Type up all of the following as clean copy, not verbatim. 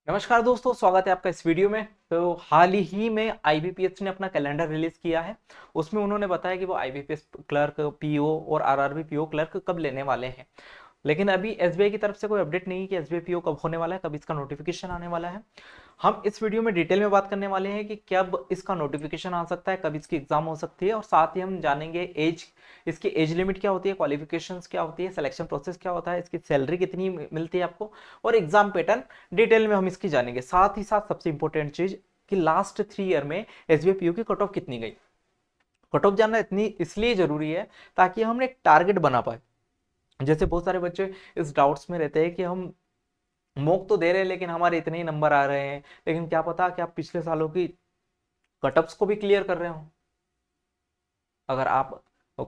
नमस्कार दोस्तों, स्वागत है आपका इस वीडियो में। तो हाल ही में आईबीपीएस ने अपना कैलेंडर रिलीज किया है। उसमें उन्होंने बताया कि वो आईबीपीएस क्लर्क पीओ और आरआरबी पीओ क्लर्क कब लेने वाले हैं। लेकिन अभी एसबीआई की तरफ से कोई अपडेट नहीं है कि एसबीआई पीओ कब होने वाला है, कब इसका नोटिफिकेशन आने वाला है। हम इस वीडियो में डिटेल में बात करने वाले हैं कि कब इसका नोटिफिकेशन आ सकता है, कब इसकी एग्जाम हो सकती है, और साथ ही हम जानेंगे एज, इसकी एज लिमिट क्या होती है, क्वालिफिकेशंस क्या होती है, सिलेक्शन प्रोसेस क्या होता है, इसकी सैलरी कितनी मिलती है आपको, और एग्जाम पैटर्न डिटेल में हम इसकी जानेंगे। साथ ही साथ सबसे इंपॉर्टेंट चीज कि लास्ट 3 ईयर में एसबीआई पीओ की कट ऑफ कितनी गई। कट ऑफ जानना इतनी इसलिए जरूरी है ताकि हम एक टारगेट बना पाए। जैसे बहुत सारे बच्चे इस डाउट्स में रहते हैं कि हम मॉक तो दे रहे हैं लेकिन हमारे इतने ही नंबर आ रहे हैं, लेकिन क्या पता कि आप पिछले सालों की कटअप्स को भी क्लियर कर रहे हो। अगर आप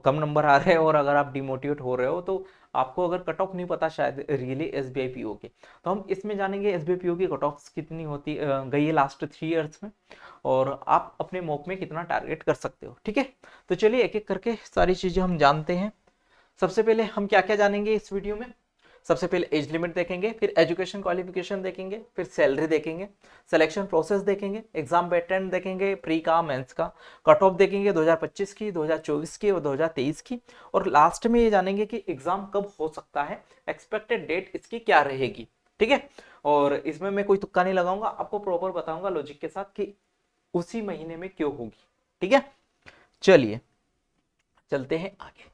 कम नंबर आ रहे हो और अगर आप डिमोटिवेट हो रहे हो तो आपको अगर कट ऑफ नहीं पता शायद रियली एसबीआई पीओ के, तो हम इसमें जानेंगे एसबीआई पीओ की कट ऑफ कितनी होती गई है लास्ट 3 ईयर्स में, और आप अपने मॉक में कितना टारगेट कर सकते हो। ठीक है, तो चलिए एक एक करके सारी चीजें हम जानते हैं। सबसे पहले हम क्या क्या जानेंगे इस वीडियो में। सबसे पहले एज लिमिट देखेंगे, फिर एजुकेशन क्वालिफिकेशन देखेंगे, फिर सैलरी देखेंगे, सिलेक्शन प्रोसेस देखेंगे, एग्जाम पैटर्न देखेंगे, प्री का मेंस का, कट ऑफ देखेंगे 2025 की, 2024 की और 2023 की, और लास्ट में ये जानेंगे कि एग्जाम कब हो सकता है, एक्सपेक्टेड डेट इसकी क्या रहेगी। ठीक है, और इसमें मैं कोई तुक्का नहीं लगाऊंगा, आपको प्रॉपर बताऊंगा लॉजिक के साथ कि उसी महीने में क्यों होगी। ठीक है, चलिए चलते हैं आगे।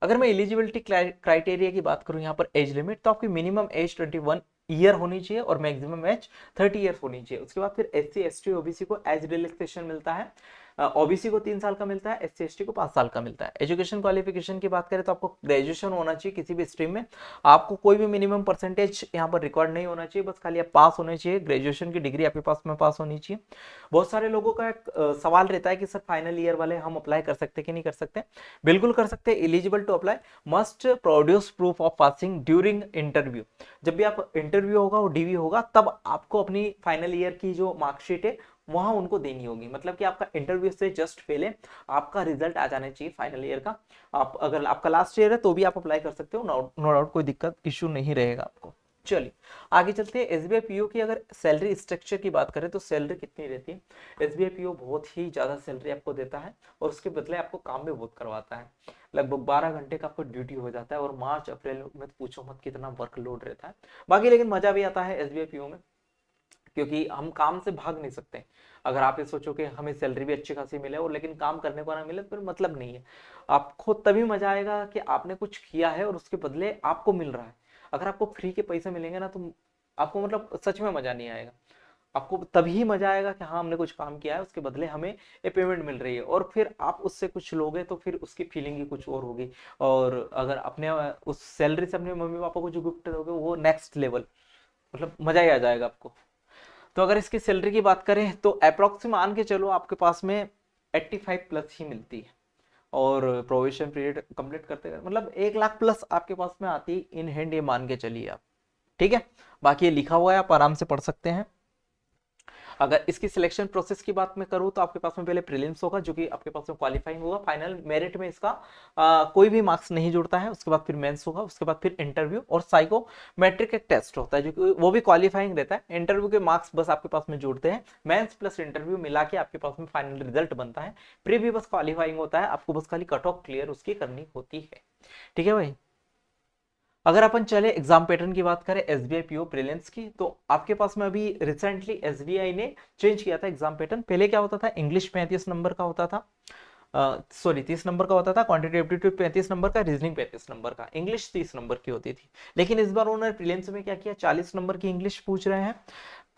अगर मैं एलिजिबिलिटी क्राइटेरिया की बात करूं यहाँ पर एज लिमिट, तो आपकी मिनिमम एज 21 ईयर होनी चाहिए और मैक्सिमम एज 30 ईयर होनी चाहिए। उसके बाद फिर एससी एसटी ओबीसी को एज रिलैक्सेशन मिलता है। ओबीसी को 3 साल का मिलता है, एससी एसटी को 5 साल का मिलता है। एजुकेशन क्वालिफिकेशन की बात करें तो आपको ग्रेजुएशन होना चाहिए किसी भी स्ट्रीम में। आपको कोई भी मिनिमम परसेंटेज यहाँ पर रिकॉर्ड नहीं होना चाहिए, बस खाली आप पास होने चाहिए, ग्रेजुएशन की डिग्री आपके पास में पास होनी चाहिए। बहुत सारे लोगों का एक सवाल रहता है कि सर फाइनल ईयर वाले हम अप्लाई कर सकते कि नहीं कर सकते। बिल्कुल कर सकते हैं। Eligible to apply, must produce proof of passing during interview. जब भी आप इंटरव्यू होगा और डीवी होगा तब आपको अपनी फाइनल ईयर की जो मार्कशीट है वहां उनको देनी होगी। मतलब कि आपका इंटरव्यू से जस्ट फेल है, आपका रिजल्ट आ जाना चाहिए फाइनल ईयर का। आप अगर आपका लास्ट ईयर है तो भी आप अप्लाई कर सकते हो, नो डाउट कोई दिक्कत इश्यू नहीं रहेगा आपको। चलिए आगे चलते हैं। एसबीआई पीओ की अगर सैलरी स्ट्रक्चर की बात करें तो सैलरी कितनी रहती है। एसबीआई पीओ बहुत ही ज्यादा सैलरी आपको देता है और उसके बदले आपको काम भी बहुत करवाता है। लगभग 12 घंटे का आपको ड्यूटी हो जाता है, और मार्च अप्रैल में तो पूछो मत कितना वर्कलोड रहता है। बाकी लेकिन मजा भी आता है एसबीआई पीओ में, क्योंकि हम काम से भाग नहीं सकते। अगर आप ये सोचो कि हमें सैलरी भी अच्छी खासी मिले और लेकिन काम करने को ना मिले तो फिर मतलब नहीं है। आपको तभी मजा आएगा कि आपने कुछ किया है और उसके बदले आपको मिल रहा है। अगर आपको फ्री के पैसे मिलेंगे ना तो आपको मतलब सच में मजा नहीं आएगा। आपको तभी मजा आएगा कि हाँ हमने कुछ काम किया है, उसके बदले हमें ये पेमेंट मिल रही है, और फिर आप उससे कुछ लोगे तो फिर उसकी फीलिंग ही कुछ और होगी। और अगर अपने उस सैलरी से अपने मम्मी पापा को जो गिफ्ट दोगे वो नेक्स्ट लेवल, मतलब मजा ही आ जाएगा आपको। तो अगर इसकी सैलरी की बात करें तो अप्रोक्सीमेट मान के चलो आपके पास में 85 प्लस ही मिलती है, और प्रोविजन पीरियड कंप्लीट करते हैं मतलब 1 लाख प्लस आपके पास में आती है इन हैंड, ये मान के चलिए आप। ठीक है, बाकी ये लिखा हुआ है, आप आराम से पढ़ सकते हैं। अगर इसकी सिलेक्शन प्रोसेस की बात मैं करूं तो आपके पास में पहले प्रीलिम्स होगा जो कि आपके पास में क्वालिफाइंग होगा, फाइनल मेरिट में इसका कोई भी मार्क्स नहीं जुड़ता है। उसके बाद फिर मेंस होगा, उसके बाद फिर इंटरव्यू और साइकोमेट्रिक एक टेस्ट होता है जो कि वो भी क्वालिफाइंग रहता है। इंटरव्यू के मार्क्स बस आपके पास में जुड़ते हैं, मेंस प्लस इंटरव्यू मिला के आपके पास में फाइनल रिजल्ट बनता है। प्री भी बस क्वालिफाइंग होता है, आपको बस खाली कट ऑफ क्लियर उसकी करनी होती है। ठीक है भाई। अगर अपन चले एग्जाम पैटर्न की बात करें एसबीआई पीओ प्रीलिम्स की, तो आपके पास में अभी रिसेंटली एसबीआई ने चेंज किया था एग्जाम पैटर्न। पहले क्या होता था, इंग्लिश 35 नंबर का होता था, सॉरी 30 नंबर का होता था, क्वांटिटी एप्टीट्यूड 35 नंबर का, रीजनिंग 35 नंबर का, इंग्लिश 30 नंबर की होती थी। लेकिन इस बार उन्होंने प्रीलिम्स में क्या किया, 40 नंबर की इंग्लिश पूछ रहे हैं,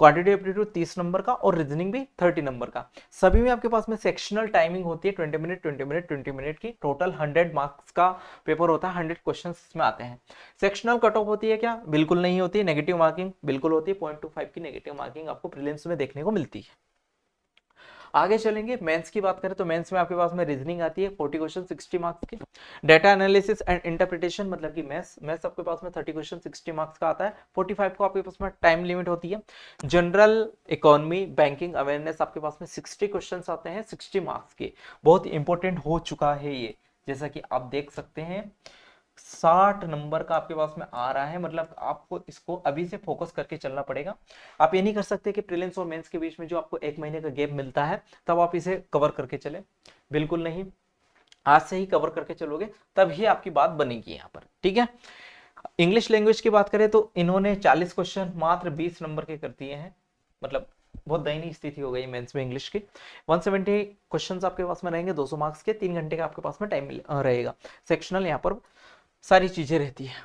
क्वांटिटी एप्टीट्यूड 30 नंबर का और रीजनिंग भी 30 नंबर का। सभी में आपके पास में सेक्शनल टाइमिंग होती है 20 मिनट 20 मिनट 20 मिनट की, टोटल 100 मार्क्स का पेपर होता है, 100 क्वेश्चन इसमें आते हैं। सेक्शनल कट ऑफ होती है क्या, बिल्कुल नहीं होती है। नेगेटिव मार्किंग बिल्कुल होती है, 0.25 की नेगेटिव मार्किंग आपको प्रीलिम्स में देखने को मिलती है। आगे चलेंगे मेंस की बात करें तो मेंस में आपके पास में रीजनिंग आती है 40 क्वेश्चन 60 मार्क्स की। डाटा एनालिसिस एंड इंटरप्रिटेशन मतलब कि मैथ्स मैथ्स आपके पास में 30 क्वेश्चन 60 मार्क्स का आता है, 45 को आपके पास में टाइम लिमिट होती है। जनरल इकोनॉमी बैंकिंग अवेयरनेस आपके पास में 60 क्वेश्चन आते हैं 60 मार्क्स के। बहुत इंपॉर्टेंट हो चुका है ये, जैसा कि आप देख सकते हैं। 60 नंबर का आपके पास में आ रहा है, मतलब आपको इसको अभी से फोकस करके चलना पड़ेगा। आप ये नहीं कर सकते कि प्रीलिम्स और मेंस के बीच में जो आपको 1 महीने का गैप मिलता है तब आप इसे कवर करके चले, बिल्कुल नहीं। आज से ही कवर करके चलोगे तब ही आपकी बात बनेगी यहाँ पर, ठीक है। इंग्लिश लैंग्वेज की बात करें तो इन्होंने 40 क्वेश्चन मात्र 20 नंबर के कर दिए हैं, मतलब बहुत दयनीय स्थिति हो गई मेंस में इंग्लिश की। 170 क्वेश्चंस आपके पास में रहेंगे, 200 मार्क्स के, 3 घंटे का आपके पास में टाइम रहेगा। सेक्शनल यहाँ पर सारी चीजें रहती है।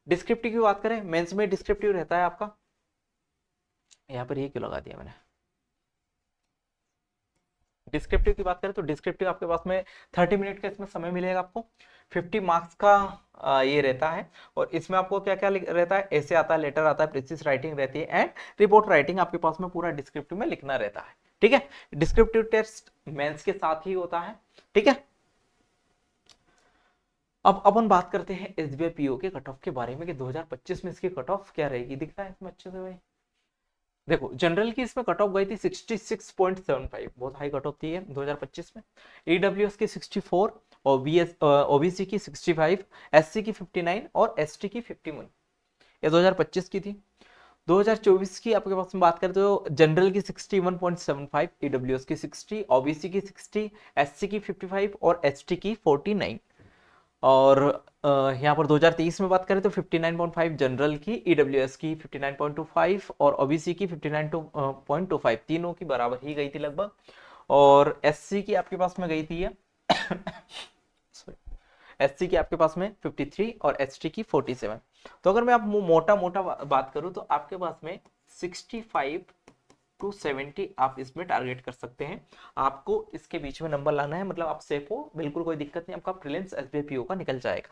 डिस्क्रिप्टिव की बात करें, मेंस में डिस्क्रिप्टिव रहता है आपका, यहाँ पर ये क्यों लगा दिया मैंने। डिस्क्रिप्टिव की बात करें तो डिस्क्रिप्टिव आपके पास में 30 मिनट का इसमें समय मिलेगा आपको, 50 मार्क्स का ये रहता है। और इसमें आपको क्या क्या रहता है, ऐसे आता है, लेटर आता है, प्रीसिस राइटिंग रहती है एंड रिपोर्ट राइटिंग आपके पास में पूरा डिस्क्रिप्टिव में लिखना रहता है, ठीक है। डिस्क्रिप्टिव टेस्ट मेंस के साथ ही होता है, ठीक है। अब अपन बात करते हैं एसबीआई पीओ के कट ऑफ के बारे में कि 2025 में इसकी कट ऑफ क्या रहेगी। दिख रहा है इसमें अच्छे से भाई, देखो जनरल की इसमें कट ऑफ गई थी 66.75, बहुत हाई कट ऑफ थी है 2025 में। ईडब्ल्यूएस की 64 और ओबीसी की 65, एससी की 59 और एसटी की 51, ये 2025 की थी। 2024 की आपके पास में बात करें तो जनरल की 61.75, ईडब्ल्यूएस की 60, ओबीसी की 60, एससी की 55 और एसटी की 49। और यहाँ पर 2023 में बात करें तो 59.5 जनरल की, ईडब्ल्यूएस की 59.25 और ओबीसी की 59.25, तीनों की बराबर ही गई थी लगभग। और एससी की आपके पास में गई थी एससी की आपके पास में 53 और एसटी की 47। तो अगर मैं आप मोटा मोटा बात करूं तो आपके पास में 65 टू 70 आप इसमें टारगेट कर सकते हैं। आपको इसके बीच में नंबर लाना है, मतलब आप सेफ हो, बिल्कुल कोई दिक्कत नहीं, आपका प्रीलिम्स एसबीआई पीओ का निकल जाएगा,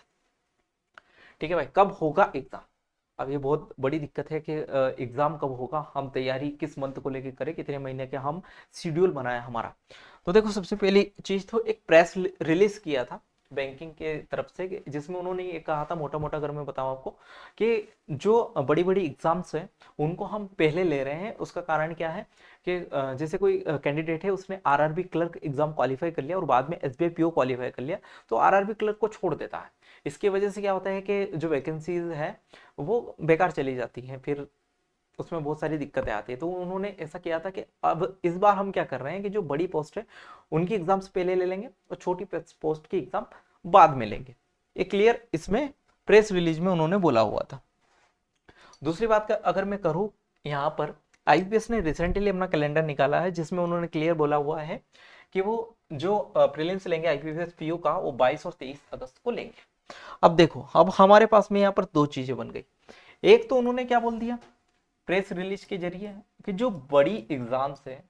ठीक है भाई। कब होगा एग्जाम, अब ये बहुत बड़ी दिक्कत है कि एग्जाम कब होगा, हम तैयारी किस मंथ को लेकर करें, कितने महीने के हम शेड्यूल बनाए हमारा। तो देखो सबसे पहली चीज तो एक प्रेस रिलीज किया था बैंकिंग के तरफ से, जिसमें उन्होंने ये कहा था, मोटा मोटा अगर मैं बताऊं आपको, कि जो बड़ी बड़ी एग्जाम्स हैं उनको हम पहले ले रहे हैं। उसका कारण क्या है कि जैसे कोई कैंडिडेट है, उसने आरआरबी क्लर्क एग्जाम क्वालिफाई कर लिया और बाद में एसबीआई पीओ क्वालिफाई कर लिया, तो आरआरबी क्लर्क को छोड़ देता है। इसकी वजह से क्या होता है कि जो वैकेंसीज है वो बेकार चली जाती हैं, फिर उसमें बहुत सारी दिक्कतें आती है। तो उन्होंने ऐसा किया था कि अब इस बार हम क्या कर रहे हैं कि जो बड़ी पोस्ट है उनकी एग्जाम्स पहले ले लेंगे और छोटी पोस्ट की एग्जाम बाद में लेंगे। ये क्लियर इसमें प्रेस रिलीज में उन्होंने बोला हुआ था। दूसरी बात का अगर मैं करूं, यहाँ पर आईपीएस ने रिसेंटली अपना कैलेंडर निकाला है जिसमें उन्होंने क्लियर बोला हुआ है कि वो जो प्रीलिम्स लेंगे आईपीएस पीओ का, वो 22 और 23 अगस्त को लेंगे। अब देखो, अब हमारे पास में यहाँ पर दो चीजें बन गई। एक तो उन्होंने क्या बोल दिया प्रेस रिलीज के जरिए कि जो बड़ी एग्जाम्स है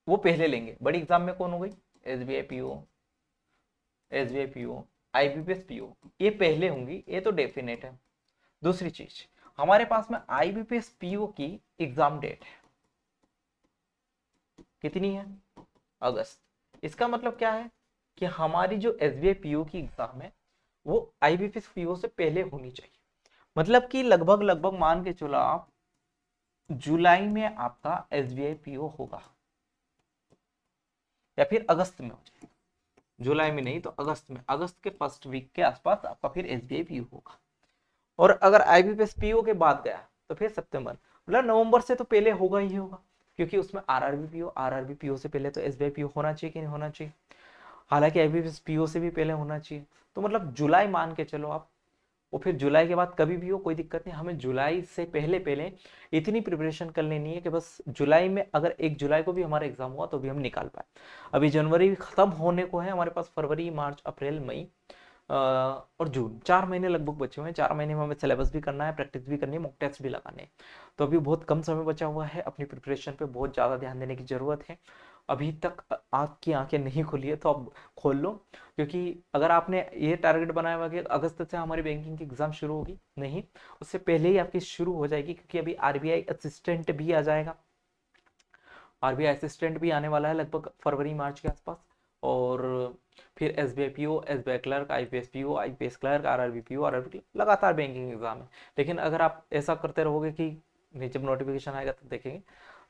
वो पहले लेंगे। बड़ी एग्जाम में कौन हो गई, SBI PO, SBI PO, IBPS PO, ये पहले होंगी, ये तो डेफिनेट है। दूसरी चीज, हमारे पास में आईबीपीएस पीओ की एग्जाम डेट है, कितनी है, अगस्त। इसका मतलब क्या है कि हमारी जो एसबीआई पीओ की एग्जाम है वो आईबीपीएस पीओ से पहले होनी चाहिए। मतलब कि लगभग लगभग मान के चलो आप जुलाई में आपका एसबीआई पीओ होगा, या फिर अगस्त में हो जाएगा। जुलाई में नहीं तो अगस्त में, अगस्त के फर्स्ट वीक के आसपास आपका फिर एसबीआई पीओ होगा। और अगर आईबीपीएस पीओ के बाद गया तो फिर सितंबर, मतलब नवंबर से तो पहले होगा ही होगा, क्योंकि उसमें आरआरबी पीओ से पहले तो एसबीआई पीओ होना चाहिए कि नहीं होना चाहिए। हालांकि आईबीपीएस पीओ से भी पहले होना चाहिए, तो मतलब जुलाई मान के चलो आप। और फिर जुलाई के बाद कभी भी हो कोई दिक्कत नहीं, हमें जुलाई से पहले पहले इतनी प्रिपरेशन कर लेनी है कि बस जुलाई में अगर 1 जुलाई को भी हमारा एग्जाम हुआ तो भी हम निकाल पाए। अभी जनवरी खत्म होने को है, हमारे पास फरवरी, मार्च, अप्रैल, मई और जून, 4 महीने लगभग बचे हुए हैं। 4 महीने में हमें सिलेबस भी करना है, प्रैक्टिस भी करनी है, मॉक टेस्ट भी लगाने हैं। तो अभी बहुत कम समय बचा हुआ है, अपनी प्रिपरेशन पे बहुत ज़्यादा ध्यान देने की जरूरत है। अभी तक आपकी आंखें नहीं खुली है तो अब खोल लो, क्योंकि अगर आपने ये टारगेट बनाया हुआ कि अगस्त से हमारी बैंकिंग की एग्जाम शुरू होगी, नहीं, उससे पहले ही आपकी शुरू हो जाएगी, क्योंकि अभी आरबीआई असिस्टेंट भी आ जाएगा। आरबीआई असिस्टेंट भी आने वाला है लगभग फरवरी मार्च के आसपास। और फिर SBI PO, SBI clerk, IPS PO, IPS clerk, RRB PO, RRB, लगातार बैंकिंग एग्जाम है। लेकिन अगर आप ऐसा करते रहोगे कि जब नोटिफिकेशन आएगा तब देखेंगे,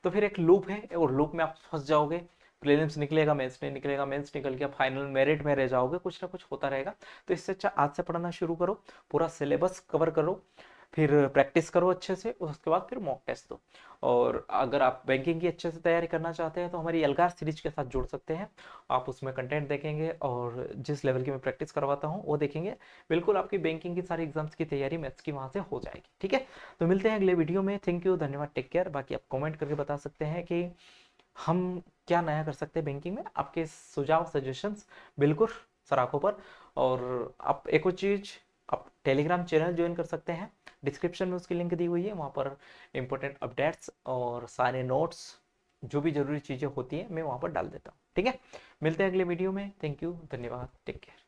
तो फिर एक लूप है और लूप में आप फंस जाओगे। प्रीलिम्स निकलेगा, मेंस नहीं निकलेगा, मेंस निकल गया, फाइनल मेरिट में रह जाओगे, कुछ ना कुछ होता रहेगा। तो इससे अच्छा आज से पढ़ना शुरू करो, पूरा सिलेबस कवर करो, फिर प्रैक्टिस करो अच्छे से, उसके बाद फिर मॉक टेस्ट दो। और अगर आप बैंकिंग की अच्छे से तैयारी करना चाहते हैं तो हमारी एल्गार सीरीज के साथ जुड़ सकते हैं। आप उसमें कंटेंट देखेंगे और जिस लेवल की मैं प्रैक्टिस करवाता हूँ वो देखेंगे, बिल्कुल आपकी बैंकिंग की सारी एग्जाम्स की तैयारी मैथ्स की वहाँ से हो जाएगी। ठीक है, तो मिलते हैं अगले वीडियो में। थैंक यू, धन्यवाद, टेक केयर। बाकी आप कमेंट करके बता सकते हैं कि हम क्या नया कर सकते हैं बैंकिंग में, आपके सुझाव सजेशंस बिल्कुल सराखों पर। और आप एक और चीज़, आप टेलीग्राम चैनल ज्वाइन कर सकते हैं, डिस्क्रिप्शन में उसकी लिंक दी हुई है, वहाँ पर इंपॉर्टेंट अपडेट्स और सारे नोट्स जो भी जरूरी चीज़ें होती हैं मैं वहाँ पर डाल देता हूँ। ठीक है, मिलते हैं अगले वीडियो में। थैंक यू, धन्यवाद, टेक केयर।